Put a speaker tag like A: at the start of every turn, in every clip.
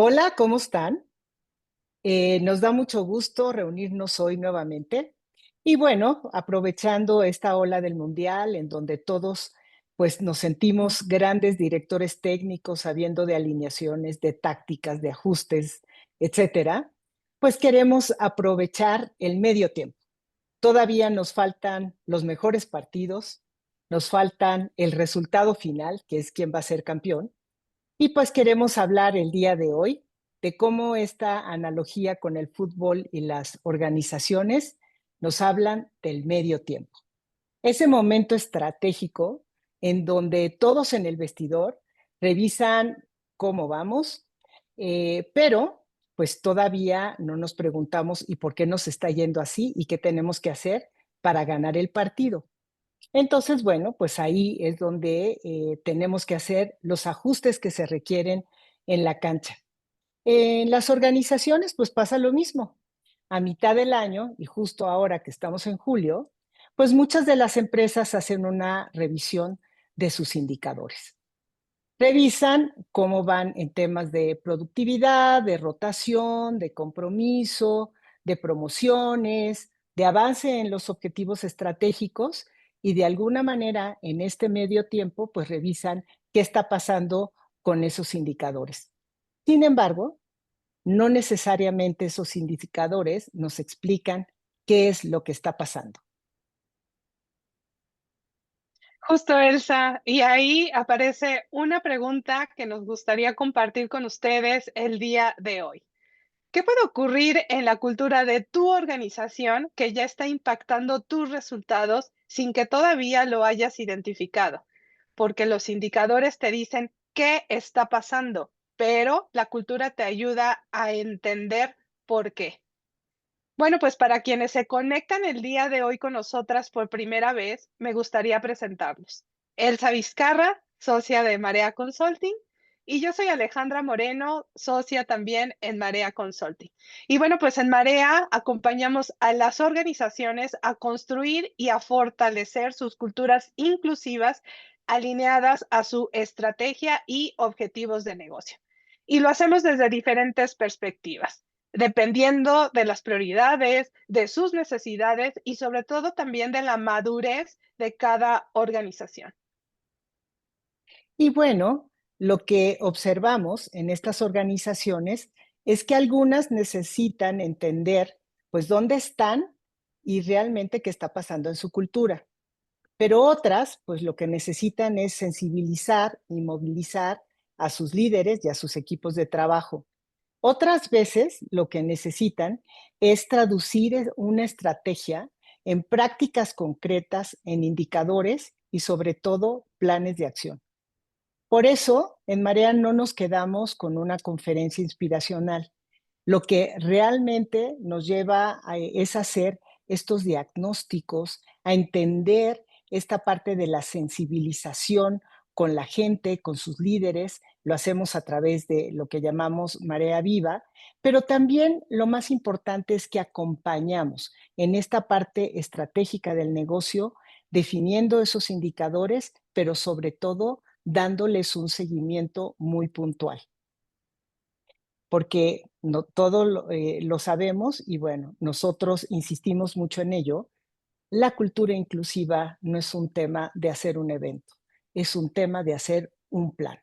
A: Hola, ¿cómo están? Nos da mucho gusto reunirnos hoy nuevamente. Y bueno, aprovechando esta ola del mundial en donde todos pues nos sentimos grandes directores técnicos, sabiendo de alineaciones, de tácticas, de ajustes, etcétera, pues queremos aprovechar el medio tiempo. Todavía nos faltan los mejores partidos, nos faltan el resultado final, que es quién va a ser campeón, y pues queremos hablar el día de hoy de cómo esta analogía con el fútbol y las organizaciones nos hablan del medio tiempo. Ese momento estratégico en donde todos en el vestidor revisan cómo vamos, pero pues todavía no nos preguntamos y por qué nos está yendo así y qué tenemos que hacer para ganar el partido. Entonces, bueno, pues ahí es donde tenemos que hacer los ajustes que se requieren en la cancha. En las organizaciones, pues pasa lo mismo. A mitad del año, y justo ahora que estamos en julio, pues muchas de las empresas hacen una revisión de sus indicadores. Revisan cómo van en temas de productividad, de rotación, de compromiso, de promociones, de avance en los objetivos estratégicos y de alguna manera en este medio tiempo pues revisan qué está pasando con esos indicadores. Sin embargo, no necesariamente esos indicadores nos explican qué es lo que está pasando.
B: Justo, Elsa, y ahí aparece una pregunta que nos gustaría compartir con ustedes el día de hoy. ¿Qué puede ocurrir en la cultura de tu organización que ya está impactando tus resultados sin que todavía lo hayas identificado? Porque los indicadores te dicen qué está pasando, pero la cultura te ayuda a entender por qué. Bueno, pues para quienes se conectan el día de hoy con nosotras por primera vez, me gustaría presentarlos. Elsa Vizcarra, socia de Marea Consulting, y yo soy Alejandra Moreno, socia también en Marea Consulting. Y bueno, pues en Marea acompañamos a las organizaciones a construir y a fortalecer sus culturas inclusivas alineadas a su estrategia y objetivos de negocio. Y lo hacemos desde diferentes perspectivas dependiendo de las prioridades, de sus necesidades y sobre todo también de la madurez de cada organización.
A: Y bueno, lo que observamos en estas organizaciones es que algunas necesitan entender, pues, dónde están y realmente qué está pasando en su cultura. Pero otras, pues, lo que necesitan es sensibilizar y movilizar a sus líderes y a sus equipos de trabajo. Otras veces, lo que necesitan es traducir una estrategia en prácticas concretas, en indicadores y sobre todo planes de acción. Por eso, en Marea no nos quedamos con una conferencia inspiracional. Lo que realmente nos lleva es hacer estos diagnósticos, a entender esta parte de la sensibilización con la gente, con sus líderes. Lo hacemos a través de lo que llamamos Marea Viva, pero también lo más importante es que acompañamos en esta parte estratégica del negocio, definiendo esos indicadores, pero sobre todo dándoles un seguimiento muy puntual, porque no todo lo sabemos y bueno, nosotros insistimos mucho en ello. La cultura inclusiva no es un tema de hacer un evento, es un tema de hacer un plan.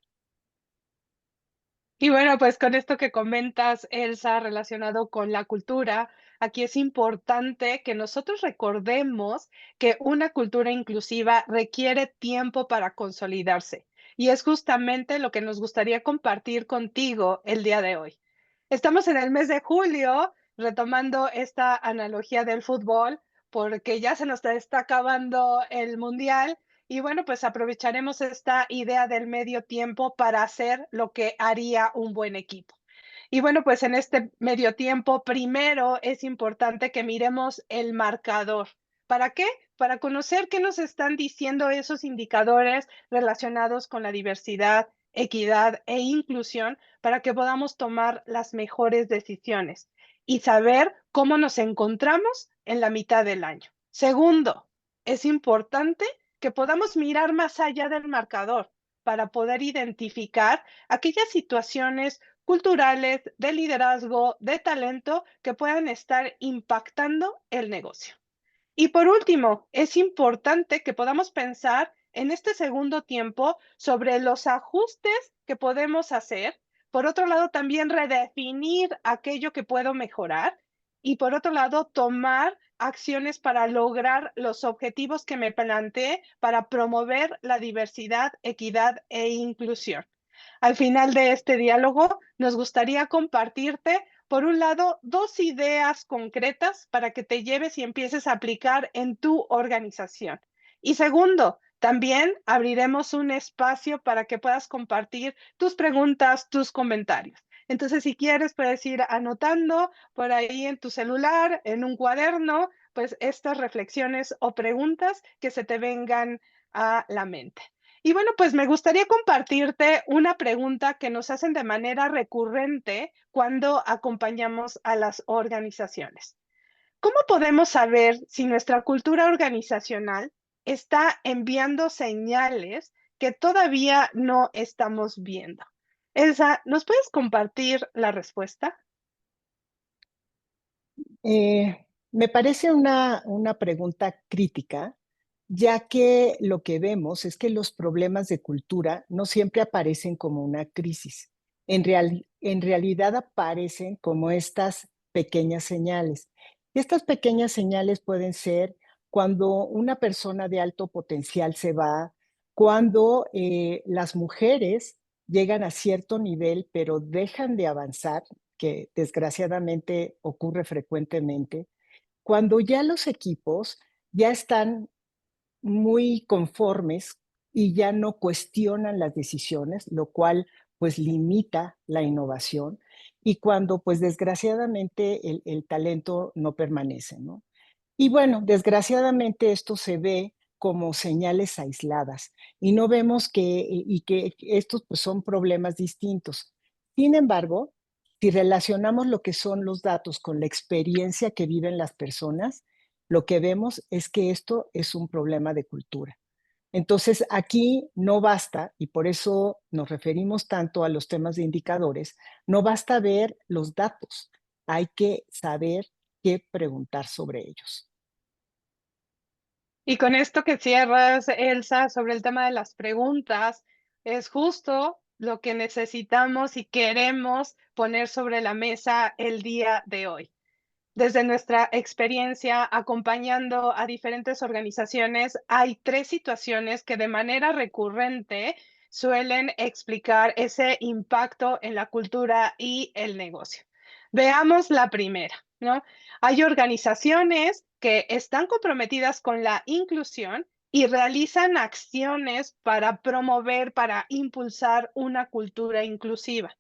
B: Y bueno, pues con esto que comentas, Elsa, relacionado con la cultura, aquí es importante que nosotros recordemos que una cultura inclusiva requiere tiempo para consolidarse. Y es justamente lo que nos gustaría compartir contigo el día de hoy. Estamos en el mes de julio, retomando esta analogía del fútbol, porque ya se nos está acabando el mundial y bueno, pues aprovecharemos esta idea del medio tiempo para hacer lo que haría un buen equipo. Y bueno, pues en este medio tiempo, primero es importante que miremos el marcador. ¿Para qué? Para conocer qué nos están diciendo esos indicadores relacionados con la diversidad, equidad e inclusión para que podamos tomar las mejores decisiones y saber cómo nos encontramos en la mitad del año. Segundo, es importante que podamos mirar más allá del marcador para poder identificar aquellas situaciones culturales, de liderazgo, de talento que puedan estar impactando el negocio. Y por último, es importante que podamos pensar en este segundo tiempo sobre los ajustes que podemos hacer. Por otro lado, también redefinir aquello que puedo mejorar. Y por otro lado, tomar acciones para lograr los objetivos que me planteé para promover la diversidad, equidad e inclusión. Al final de este diálogo, nos gustaría compartirte, por un lado, dos ideas concretas para que te lleves y empieces a aplicar en tu organización. Y segundo, también abriremos un espacio para que puedas compartir tus preguntas, tus comentarios. Entonces, si quieres, puedes ir anotando por ahí en tu celular, en un cuaderno, pues estas reflexiones o preguntas que se te vengan a la mente. Y bueno, pues me gustaría compartirte una pregunta que nos hacen de manera recurrente cuando acompañamos a las organizaciones. ¿Cómo podemos saber si nuestra cultura organizacional está enviando señales que todavía no estamos viendo? Elsa, ¿nos puedes compartir la respuesta?
A: Me parece una pregunta crítica, ya que lo que vemos es que los problemas de cultura no siempre aparecen como una crisis. En realidad aparecen como estas pequeñas señales. Y estas pequeñas señales pueden ser cuando una persona de alto potencial se va, cuando las mujeres llegan a cierto nivel pero dejan de avanzar, que desgraciadamente ocurre frecuentemente, cuando ya los equipos ya están muy conformes y ya no cuestionan las decisiones, lo cual pues limita la innovación, y cuando pues desgraciadamente el talento no permanece, ¿no? Y bueno, desgraciadamente esto se ve como señales aisladas y no vemos que estos pues son problemas distintos. Sin embargo, si relacionamos lo que son los datos con la experiencia que viven las personas, lo que vemos es que esto es un problema de cultura. Entonces, aquí no basta, y por eso nos referimos tanto a los temas de indicadores, no basta ver los datos, hay que saber qué preguntar sobre ellos.
B: Y con esto que cierras, Elsa, sobre el tema de las preguntas, es justo lo que necesitamos y queremos poner sobre la mesa el día de hoy. Desde nuestra experiencia acompañando a diferentes organizaciones, hay tres situaciones que de manera recurrente suelen explicar ese impacto en la cultura y el negocio. Veamos la primera, ¿no? Hay organizaciones que están comprometidas con la inclusión y realizan acciones para promover, para impulsar una cultura inclusiva.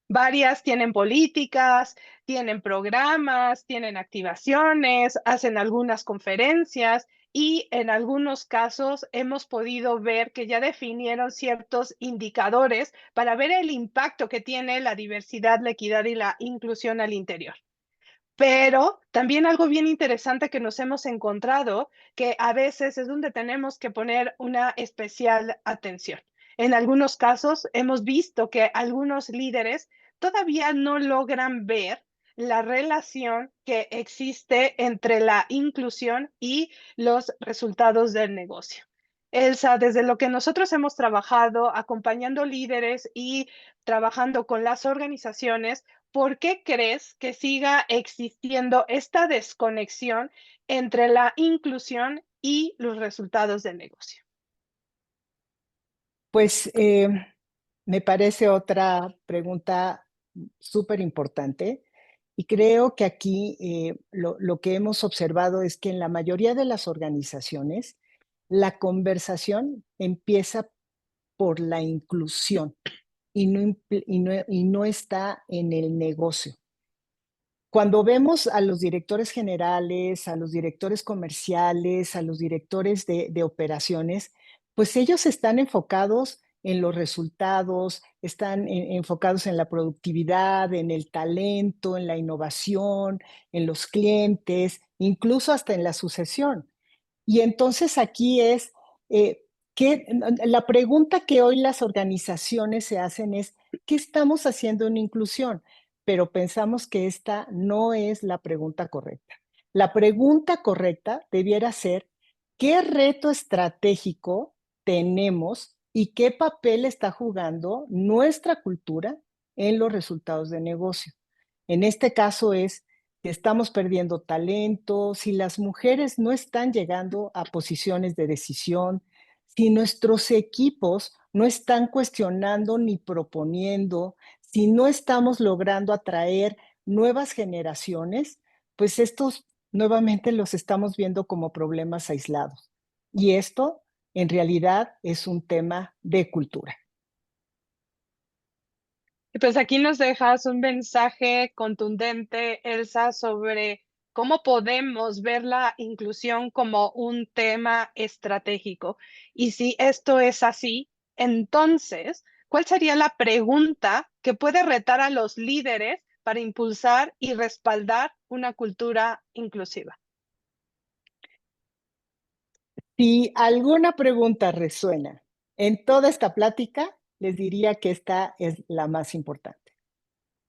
B: Varias tienen políticas, tienen programas, tienen activaciones, hacen algunas conferencias y en algunos casos hemos podido ver que ya definieron ciertos indicadores para ver el impacto que tiene la diversidad, la equidad y la inclusión al interior. Pero también algo bien interesante que nos hemos encontrado, que a veces es donde tenemos que poner una especial atención. En algunos casos hemos visto que algunos líderes todavía no logran ver la relación que existe entre la inclusión y los resultados del negocio. Elsa, desde lo que nosotros hemos trabajado acompañando líderes y trabajando con las organizaciones, ¿por qué crees que siga existiendo esta desconexión entre la inclusión y los resultados del negocio?
A: Pues me parece otra pregunta súper importante, y creo que aquí lo que hemos observado es que en la mayoría de las organizaciones la conversación empieza por la inclusión y no está en el negocio. Cuando vemos a los directores generales, a los directores comerciales, a los directores de operaciones, pues ellos están enfocados en los resultados, están enfocados en la productividad, en el talento, en la innovación, en los clientes, incluso hasta en la sucesión. Y entonces aquí es, La pregunta que hoy las organizaciones se hacen es, ¿qué estamos haciendo en inclusión? Pero pensamos que esta no es la pregunta correcta. La pregunta correcta debiera ser, ¿qué reto estratégico tenemos y qué papel está jugando nuestra cultura en los resultados de negocio? En este caso es que estamos perdiendo talento, si las mujeres no están llegando a posiciones de decisión, si nuestros equipos no están cuestionando ni proponiendo, si no estamos logrando atraer nuevas generaciones, pues estos nuevamente los estamos viendo como problemas aislados. Y esto en realidad es un tema de cultura.
B: Y pues aquí nos dejas un mensaje contundente, Elsa, sobre cómo podemos ver la inclusión como un tema estratégico. Y si esto es así, entonces, ¿cuál sería la pregunta que puede retar a los líderes para impulsar y respaldar una cultura inclusiva?
A: Si alguna pregunta resuena en toda esta plática, les diría que esta es la más importante.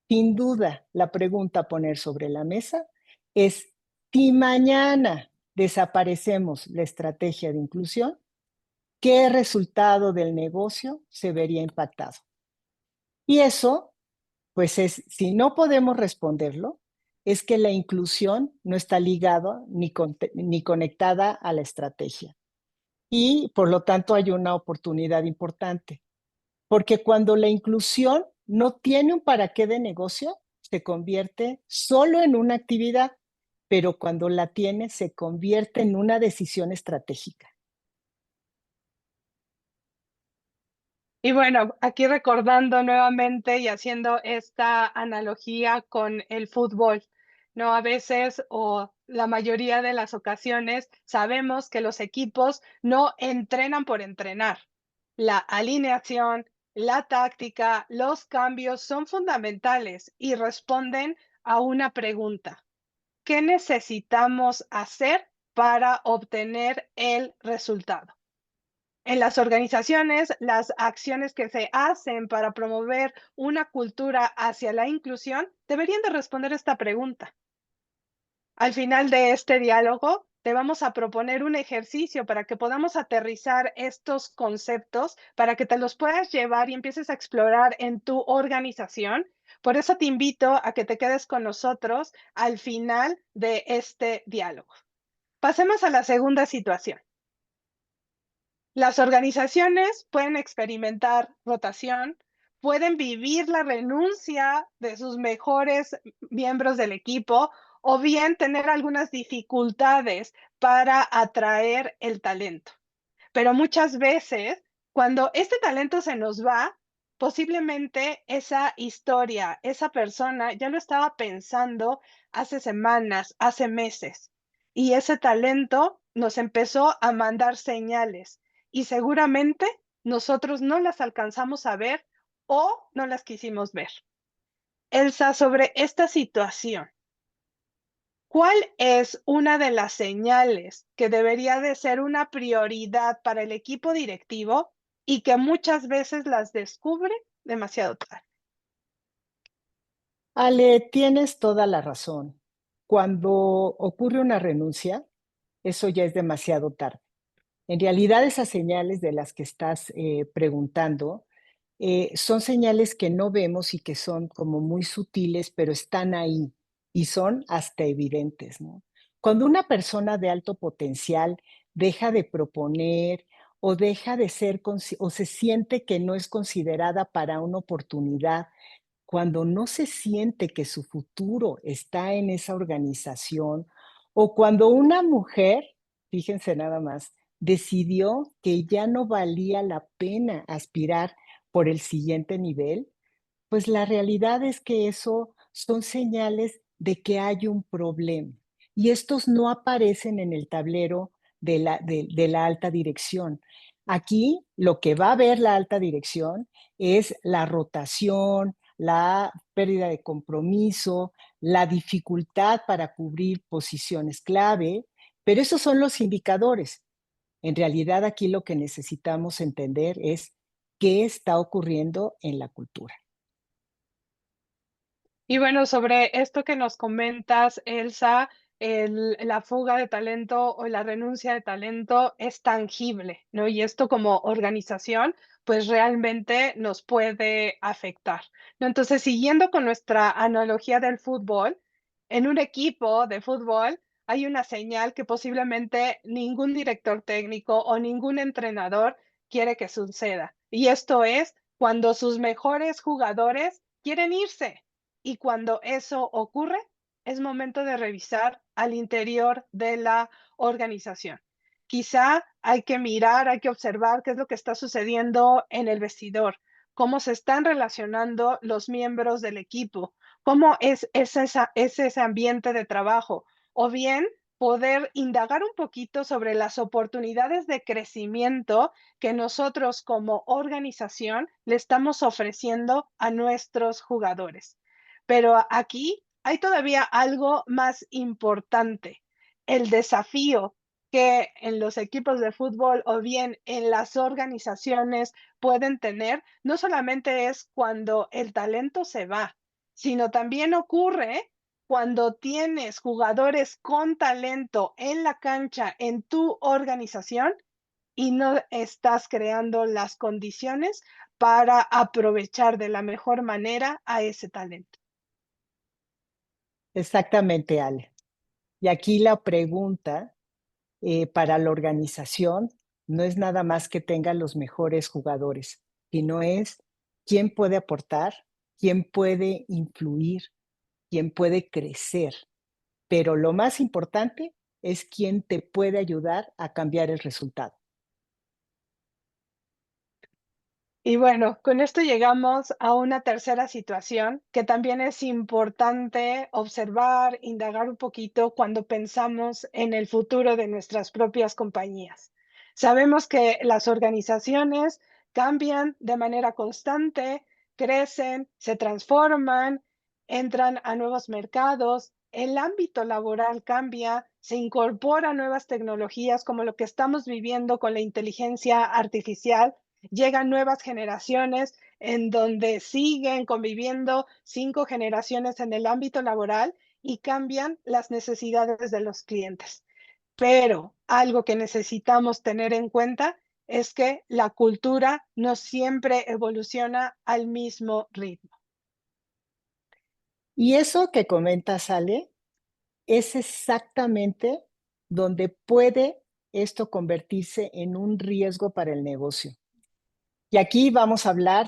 A: Sin duda, la pregunta a poner sobre la mesa es, si mañana desaparecemos la estrategia de inclusión, ¿qué resultado del negocio se vería impactado? Y eso, pues es, si no podemos responderlo, es que la inclusión no está ligada ni conectada a la estrategia. Y por lo tanto hay una oportunidad importante, porque cuando la inclusión no tiene un para qué de negocio, se convierte solo en una actividad, pero cuando la tiene, se convierte en una decisión estratégica.
B: Y bueno, aquí recordando nuevamente y haciendo esta analogía con el fútbol, ¿no? A veces o la mayoría de las ocasiones sabemos que los equipos no entrenan por entrenar. La alineación, la táctica, los cambios son fundamentales y responden a una pregunta. ¿Qué necesitamos hacer para obtener el resultado? En las organizaciones, las acciones que se hacen para promover una cultura hacia la inclusión deberían de responder esta pregunta. Al final de este diálogo, te vamos a proponer un ejercicio para que podamos aterrizar estos conceptos, para que te los puedas llevar y empieces a explorar en tu organización. Por eso te invito a que te quedes con nosotros al final de este diálogo. Pasemos a la segunda situación. Las organizaciones pueden experimentar rotación, pueden vivir la renuncia de sus mejores miembros del equipo o bien tener algunas dificultades para atraer el talento. Pero muchas veces, cuando este talento se nos va, posiblemente esa historia, esa persona ya lo estaba pensando hace semanas, hace meses, y ese talento nos empezó a mandar señales y seguramente nosotros no las alcanzamos a ver o no las quisimos ver. Elsa, sobre esta situación, ¿cuál es una de las señales que debería de ser una prioridad para el equipo directivo y que muchas veces las descubre demasiado tarde?
A: Ale, tienes toda la razón. Cuando ocurre una renuncia, eso ya es demasiado tarde. En realidad, esas señales de las que estás preguntando son señales que no vemos y que son como muy sutiles, pero están ahí y son hasta evidentes, ¿no? Cuando una persona de alto potencial deja de proponer o deja de ser o se siente que no es considerada para una oportunidad, cuando no se siente que su futuro está en esa organización, o cuando una mujer, fíjense nada más, decidió que ya no valía la pena aspirar por el siguiente nivel, pues la realidad es que eso son señales de que hay un problema. Y estos no aparecen en el tablero de la alta dirección. Aquí lo que va a ver la alta dirección es la rotación, la pérdida de compromiso, la dificultad para cubrir posiciones clave, pero esos son los indicadores. En realidad aquí lo que necesitamos entender es qué está ocurriendo en la cultura.
B: Y bueno, sobre esto que nos comentas, Elsa, la fuga de talento o la renuncia de talento es tangible, ¿no? Y esto como organización, pues realmente nos puede afectar, ¿no? Entonces, siguiendo con nuestra analogía del fútbol, en un equipo de fútbol hay una señal que posiblemente ningún director técnico o ningún entrenador quiere que suceda. Y esto es cuando sus mejores jugadores quieren irse. Y cuando eso ocurre, es momento de revisar al interior de la organización. Quizá hay que mirar, hay que observar qué es lo que está sucediendo en el vestidor, cómo se están relacionando los miembros del equipo, cómo es ese ambiente de trabajo, o bien poder indagar un poquito sobre las oportunidades de crecimiento que nosotros como organización le estamos ofreciendo a nuestros jugadores. Pero aquí hay todavía algo más importante, el desafío que en los equipos de fútbol o bien en las organizaciones pueden tener, no solamente es cuando el talento se va, sino también ocurre cuando tienes jugadores con talento en la cancha, en tu organización, y no estás creando las condiciones para aprovechar de la mejor manera a ese talento.
A: Exactamente, Ale. Y aquí la pregunta para la organización no es nada más que tenga los mejores jugadores, sino es quién puede aportar, quién puede influir, quién puede crecer. Pero lo más importante es quién te puede ayudar a cambiar el resultado.
B: Y bueno, con esto llegamos a una tercera situación que también es importante observar, indagar un poquito cuando pensamos en el futuro de nuestras propias compañías. Sabemos que las organizaciones cambian de manera constante, crecen, se transforman, entran a nuevos mercados, el ámbito laboral cambia, se incorporan nuevas tecnologías como lo que estamos viviendo con la inteligencia artificial. Llegan nuevas generaciones en donde siguen conviviendo 5 generaciones en el ámbito laboral y cambian las necesidades de los clientes. Pero algo que necesitamos tener en cuenta es que la cultura no siempre evoluciona al mismo ritmo.
A: Y eso que comentas, Ale, es exactamente donde puede esto convertirse en un riesgo para el negocio. Y aquí vamos a hablar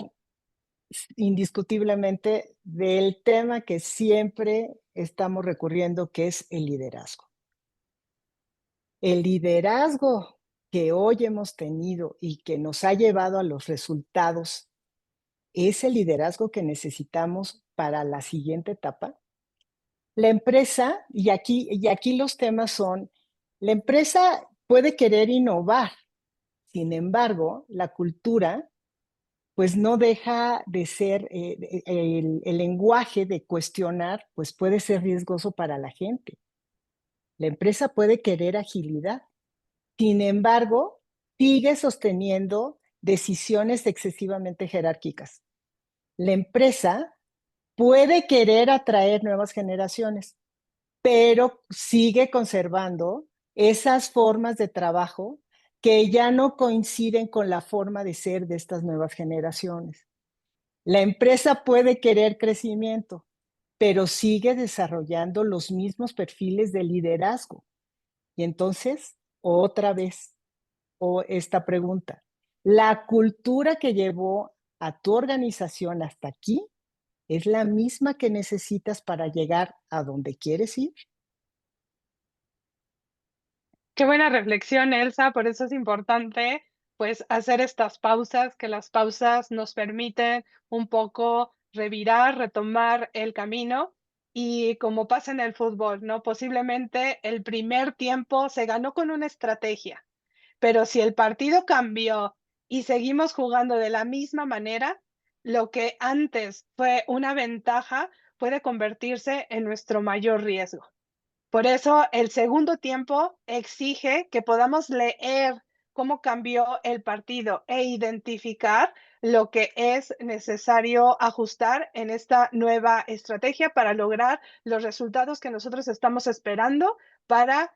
A: indiscutiblemente del tema que siempre estamos recurriendo, que es el liderazgo. El liderazgo que hoy hemos tenido y que nos ha llevado a los resultados, ¿es el liderazgo que necesitamos para la siguiente etapa? La empresa, y aquí los temas son, la empresa puede querer innovar, sin embargo, la cultura pues no deja de ser, el lenguaje de cuestionar, pues puede ser riesgoso para la gente. La empresa puede querer agilidad, sin embargo, sigue sosteniendo decisiones excesivamente jerárquicas. La empresa puede querer atraer nuevas generaciones, pero sigue conservando esas formas de trabajo que ya no coinciden con la forma de ser de estas nuevas generaciones. La empresa puede querer crecimiento, pero sigue desarrollando los mismos perfiles de liderazgo. Y entonces, otra vez, esta pregunta, ¿la cultura que llevó a tu organización hasta aquí es la misma que necesitas para llegar a donde quieres ir?
B: Qué buena reflexión, Elsa, por eso es importante, pues, hacer estas pausas, que las pausas nos permiten un poco revirar, retomar el camino y como pasa en el fútbol, ¿no? Posiblemente el primer tiempo se ganó con una estrategia, pero si el partido cambió y seguimos jugando de la misma manera, lo que antes fue una ventaja puede convertirse en nuestro mayor riesgo. Por eso el segundo tiempo exige que podamos leer cómo cambió el partido e identificar lo que es necesario ajustar en esta nueva estrategia para lograr los resultados que nosotros estamos esperando para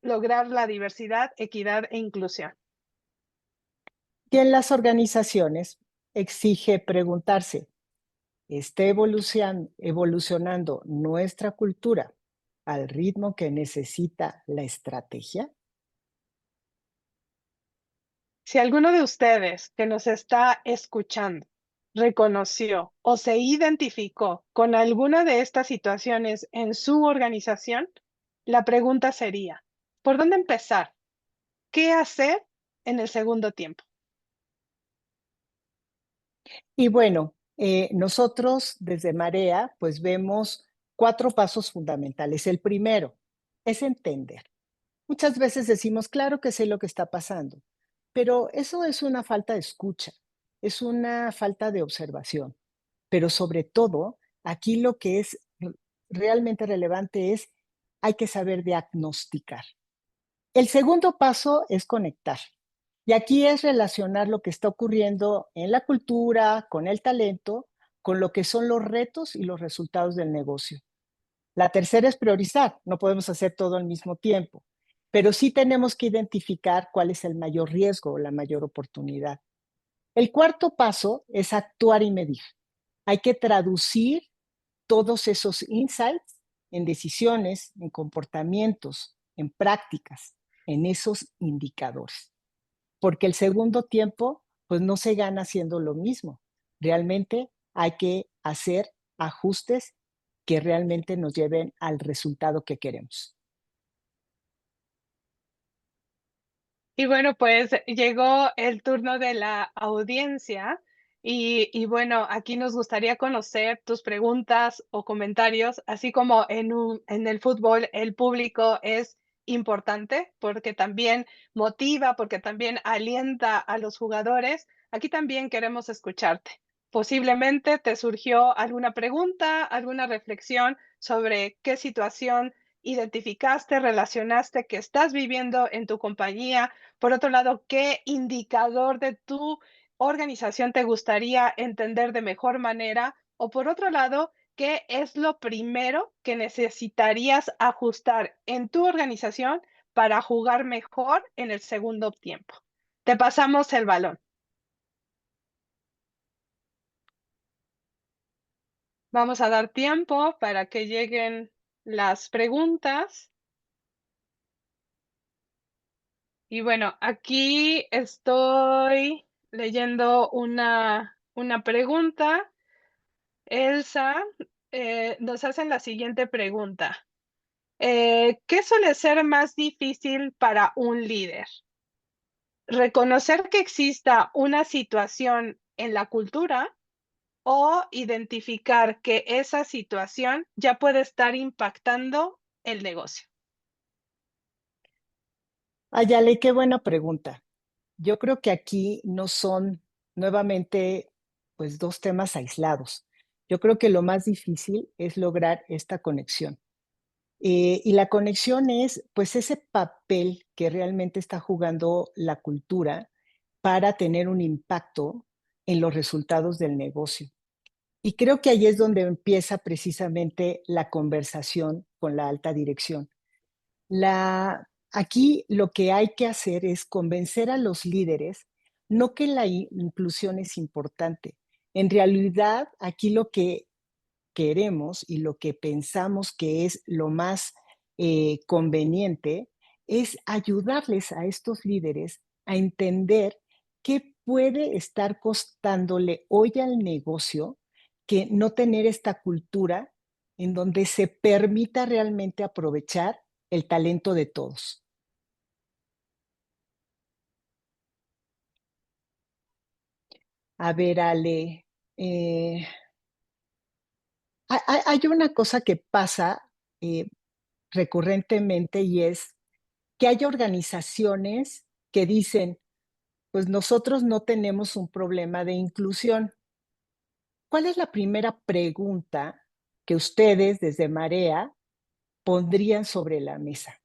B: lograr la diversidad, equidad e inclusión.
A: Y en las organizaciones exige preguntarse, ¿está evolucionando nuestra cultura al ritmo que necesita la estrategia?
B: Si alguno de ustedes que nos está escuchando reconoció o se identificó con alguna de estas situaciones en su organización, la pregunta sería, ¿por dónde empezar? ¿Qué hacer en el segundo tiempo?
A: Y bueno, nosotros desde Marea, pues vemos 4 pasos fundamentales. El primero es entender. Muchas veces decimos, claro que sé lo que está pasando, pero eso es una falta de escucha, es una falta de observación. Pero sobre todo, aquí lo que es realmente relevante es, hay que saber diagnosticar. El segundo paso es conectar. Y aquí es relacionar lo que está ocurriendo en la cultura, con el talento, con lo que son los retos y los resultados del negocio. La tercera es priorizar. No podemos hacer todo al mismo tiempo, pero sí tenemos que identificar cuál es el mayor riesgo o la mayor oportunidad. El cuarto paso es actuar y medir. Hay que traducir todos esos insights en decisiones, en comportamientos, en prácticas, en esos indicadores. Porque el segundo tiempo, pues no se gana haciendo lo mismo. Realmente hay que hacer ajustes que realmente nos lleven al resultado que queremos.
B: Y bueno, pues llegó el turno de la audiencia y bueno, aquí nos gustaría conocer tus preguntas o comentarios, así como en el fútbol el público es importante porque también motiva, porque también alienta a los jugadores. Aquí también queremos escucharte. Posiblemente te surgió alguna pregunta, alguna reflexión sobre qué situación identificaste, relacionaste que estás viviendo en tu compañía. Por otro lado, ¿qué indicador de tu organización te gustaría entender de mejor manera? O por otro lado, ¿qué es lo primero que necesitarías ajustar en tu organización para jugar mejor en el segundo tiempo? Te pasamos el balón. Vamos a dar tiempo para que lleguen las preguntas. Y bueno, aquí estoy leyendo una pregunta. Elsa, nos hacen la siguiente pregunta. ¿Qué suele ser más difícil para un líder? ¿Reconocer que exista una situación en la cultura o identificar que esa situación ya puede estar impactando el negocio?
A: Ayale, qué buena pregunta. Yo creo que aquí no son nuevamente pues dos temas aislados. Yo creo que lo más difícil es lograr esta conexión. Y la conexión es, pues, ese papel que realmente está jugando la cultura para tener un impacto en los resultados del negocio. Y creo que ahí es donde empieza precisamente la conversación con la alta dirección. Aquí lo que hay que hacer es convencer a los líderes, no que la inclusión es importante. En realidad, aquí lo que queremos y lo que pensamos que es lo más conveniente es ayudarles a estos líderes a entender qué puede estar costándole hoy al negocio que no tener esta cultura en donde se permita realmente aprovechar el talento de todos. A ver, Ale, eh, hay una cosa que pasa eh, recurrentemente y es que hay organizaciones que dicen, pues nosotros no tenemos un problema de inclusión. ¿Cuál es la primera pregunta que ustedes desde Marea pondrían sobre la mesa?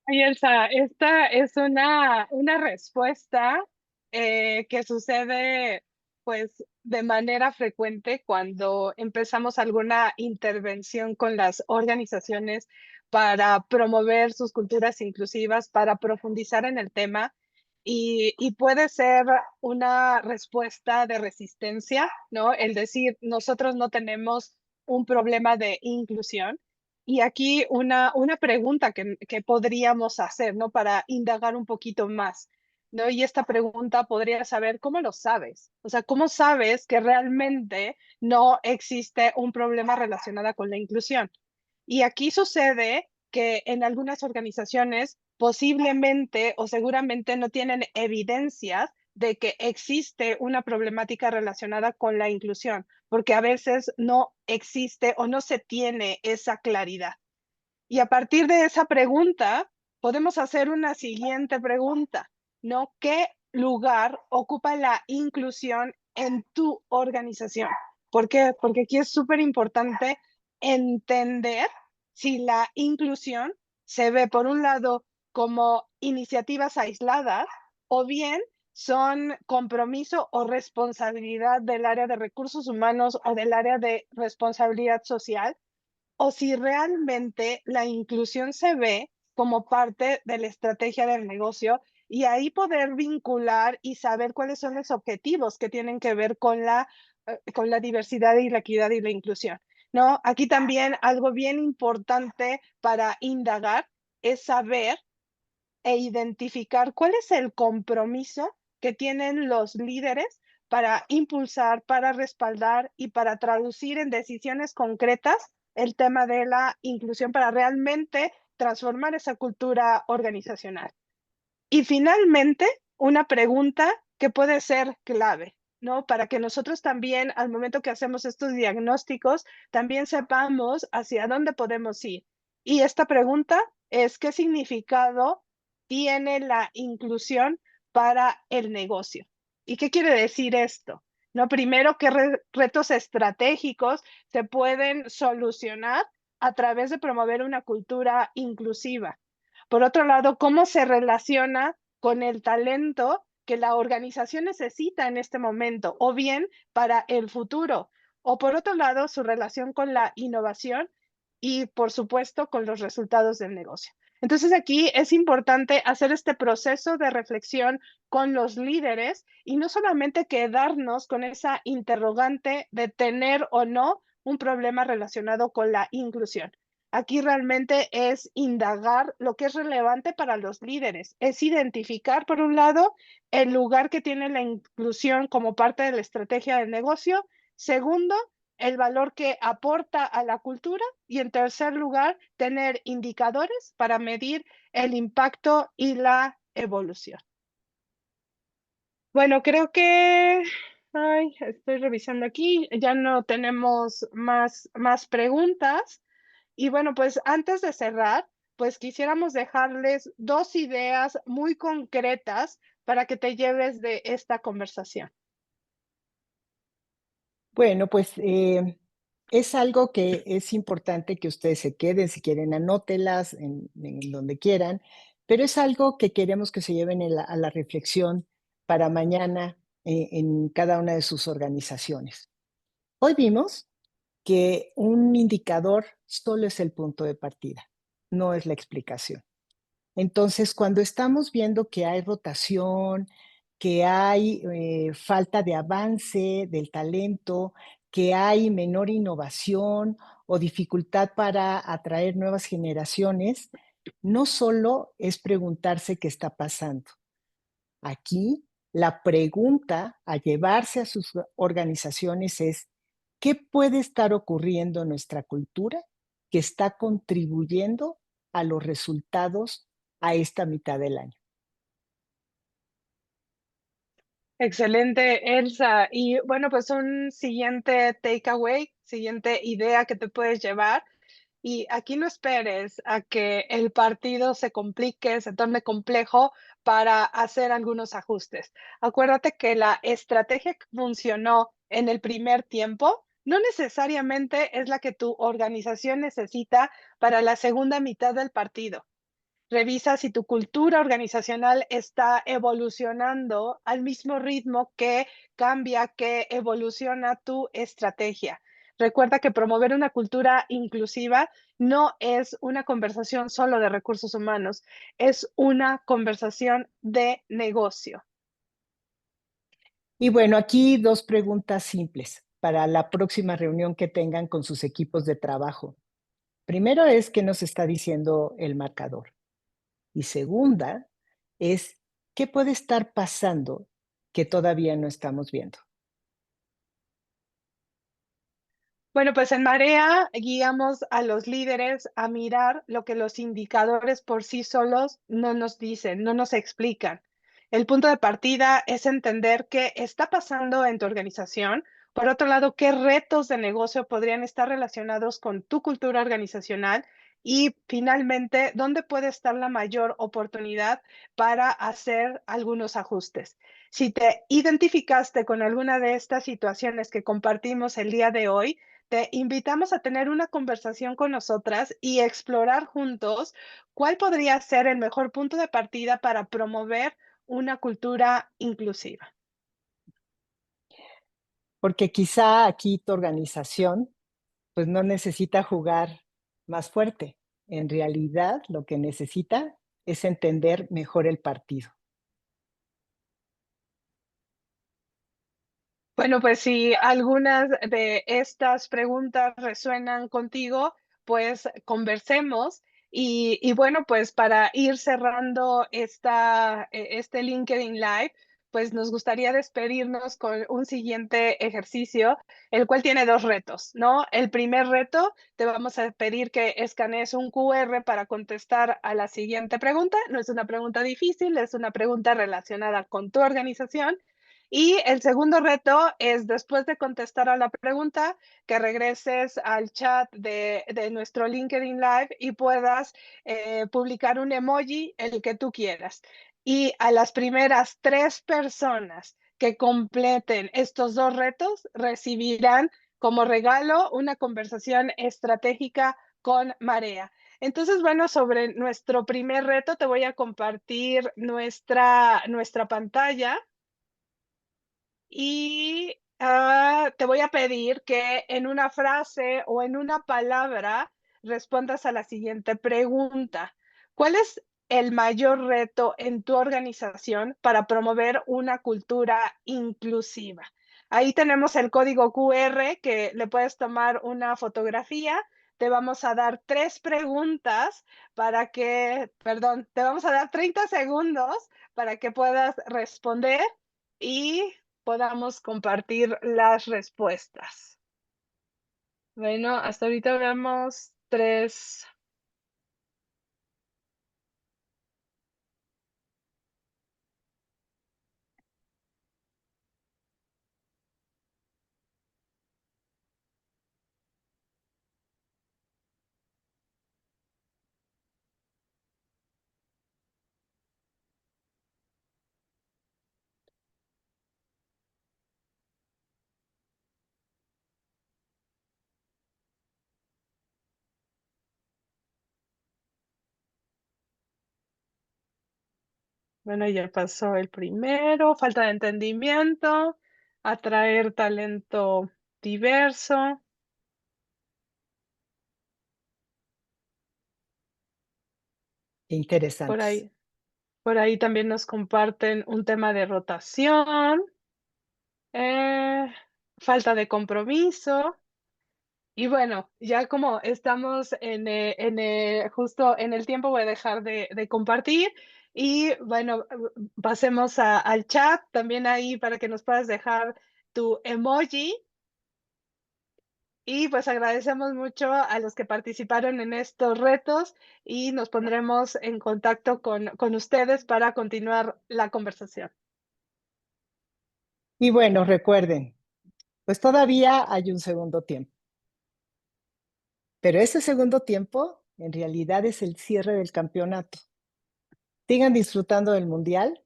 B: Ay, Elsa, esta es una respuesta que sucede pues de manera frecuente cuando empezamos alguna intervención con las organizaciones para promover sus culturas inclusivas, para profundizar en el tema y puede ser una respuesta de resistencia, ¿no? El decir, nosotros no tenemos un problema de inclusión. Y aquí una pregunta que podríamos hacer, ¿no? Para indagar un poquito más, ¿no? Y esta pregunta podría saber, ¿cómo lo sabes? O sea, ¿cómo sabes que realmente no existe un problema relacionado con la inclusión? Y aquí sucede que en algunas organizaciones posiblemente o seguramente no tienen evidencias de que existe una problemática relacionada con la inclusión, porque a veces no existe o no se tiene esa claridad. Y a partir de esa pregunta, podemos hacer una siguiente pregunta, ¿no? ¿Qué lugar ocupa la inclusión en tu organización? ¿Por qué? Porque aquí es súper importante entender si la inclusión se ve, por un lado, como iniciativas aisladas o bien son compromiso o responsabilidad del área de recursos humanos o del área de responsabilidad social, o si realmente la inclusión se ve como parte de la estrategia del negocio y ahí poder vincular y saber cuáles son los objetivos que tienen que ver con la diversidad y la equidad y la inclusión, ¿no? Aquí también algo bien importante para indagar es saber e identificar cuál es el compromiso que tienen los líderes para impulsar, para respaldar y para traducir en decisiones concretas el tema de la inclusión para realmente transformar esa cultura organizacional. Y finalmente, una pregunta que puede ser clave, ¿no? Para que nosotros también, al momento que hacemos estos diagnósticos, también sepamos hacia dónde podemos ir. Y esta pregunta es, ¿qué significado tiene la inclusión para el negocio? ¿Y qué quiere decir esto? No, primero, ¿qué retos estratégicos se pueden solucionar a través de promover una cultura inclusiva? Por otro lado, cómo se relaciona con el talento que la organización necesita en este momento, o bien para el futuro. O por otro lado, su relación con la innovación y, por supuesto, con los resultados del negocio. Entonces, aquí es importante hacer este proceso de reflexión con los líderes y no solamente quedarnos con esa interrogante de tener o no un problema relacionado con la inclusión. Aquí realmente es indagar lo que es relevante para los líderes, es identificar, por un lado, el lugar que tiene la inclusión como parte de la estrategia del negocio. Segundo, el valor que aporta a la cultura. Y en tercer lugar, tener indicadores para medir el impacto y la evolución. Bueno, creo que, ay, estoy revisando aquí, ya no tenemos más preguntas. Y bueno, pues antes de cerrar, pues quisiéramos dejarles dos ideas muy concretas para que te lleves de esta conversación.
A: Bueno, pues es algo que es importante que ustedes se queden, si quieren anótelas en donde quieran, pero es algo que queremos que se lleven a la reflexión para mañana en cada una de sus organizaciones. Hoy vimos que un indicador solo es el punto de partida, no es la explicación. Entonces, cuando estamos viendo que hay rotación, que hay falta de avance del talento, que hay menor innovación o dificultad para atraer nuevas generaciones, no solo es preguntarse qué está pasando. Aquí la pregunta a llevarse a sus organizaciones es, ¿qué puede estar ocurriendo en nuestra cultura que está contribuyendo a los resultados a esta mitad del año?
B: Excelente, Elsa. Y bueno, pues un siguiente takeaway, siguiente idea que te puedes llevar. Y aquí no esperes a que el partido se complique, se torne complejo para hacer algunos ajustes. Acuérdate que la estrategia que funcionó en el primer tiempo no necesariamente es la que tu organización necesita para la segunda mitad del partido. Revisa si tu cultura organizacional está evolucionando al mismo ritmo que cambia, que evoluciona tu estrategia. Recuerda que promover una cultura inclusiva no es una conversación solo de recursos humanos, es una conversación de negocio.
A: Y bueno, aquí dos preguntas simples para la próxima reunión que tengan con sus equipos de trabajo. Primero es, ¿qué nos está diciendo el marcador? Y segunda es, ¿qué puede estar pasando que todavía no estamos viendo?
B: Bueno, pues en Marea guiamos a los líderes a mirar lo que los indicadores por sí solos no nos dicen, no nos explican. El punto de partida es entender qué está pasando en tu organización. Por otro lado, qué retos de negocio podrían estar relacionados con tu cultura organizacional. Y finalmente, ¿dónde puede estar la mayor oportunidad para hacer algunos ajustes? Si te identificaste con alguna de estas situaciones que compartimos el día de hoy, te invitamos a tener una conversación con nosotras y explorar juntos cuál podría ser el mejor punto de partida para promover una cultura inclusiva.
A: Porque quizá aquí tu organización pues no necesita jugar más fuerte. En realidad lo que necesita es entender mejor el partido.
B: Bueno, pues si algunas de estas preguntas resuenan contigo, pues conversemos. Y bueno, pues para ir cerrando este LinkedIn Live, pues nos gustaría despedirnos con un siguiente ejercicio, el cual tiene dos retos, ¿no? El primer reto, te vamos a pedir que escanees un QR para contestar a la siguiente pregunta. No es una pregunta difícil, es una pregunta relacionada con tu organización. Y el segundo reto es, después de contestar a la pregunta, que regreses al chat de nuestro LinkedIn Live y puedas publicar un emoji, el que tú quieras. Y a las primeras 3 personas que completen estos dos retos recibirán como regalo una conversación estratégica con Marea. Entonces, bueno, sobre nuestro primer reto te voy a compartir nuestra pantalla y, te voy a pedir que en una frase o en una palabra respondas a la siguiente pregunta. ¿Cuál es el mayor reto en tu organización para promover una cultura inclusiva? Ahí tenemos el código QR que le puedes tomar una fotografía. Te vamos a dar 3 preguntas te vamos a dar 30 segundos para que puedas responder y podamos compartir las respuestas. Bueno, hasta ahorita veamos 3. Bueno, ya pasó el primero, falta de entendimiento, atraer talento diverso. Por
A: Interesantes.
B: ahí, por ahí también nos comparten un tema de rotación, eh, falta de compromiso. Y bueno, ya como estamos justo en el tiempo, voy a dejar de compartir y bueno, pasemos al chat, también ahí para que nos puedas dejar tu emoji. Y pues agradecemos mucho a los que participaron en estos retos y nos pondremos en contacto con ustedes para continuar la conversación.
A: Y bueno, recuerden, pues todavía hay un segundo tiempo, pero ese segundo tiempo en realidad es el cierre del campeonato. Sigan disfrutando del mundial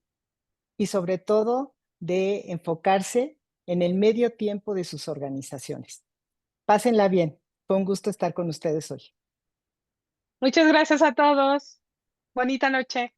A: y sobre todo de enfocarse en el medio tiempo de sus organizaciones. Pásenla bien. Fue un gusto estar con ustedes hoy.
B: Muchas gracias a todos. Bonita noche.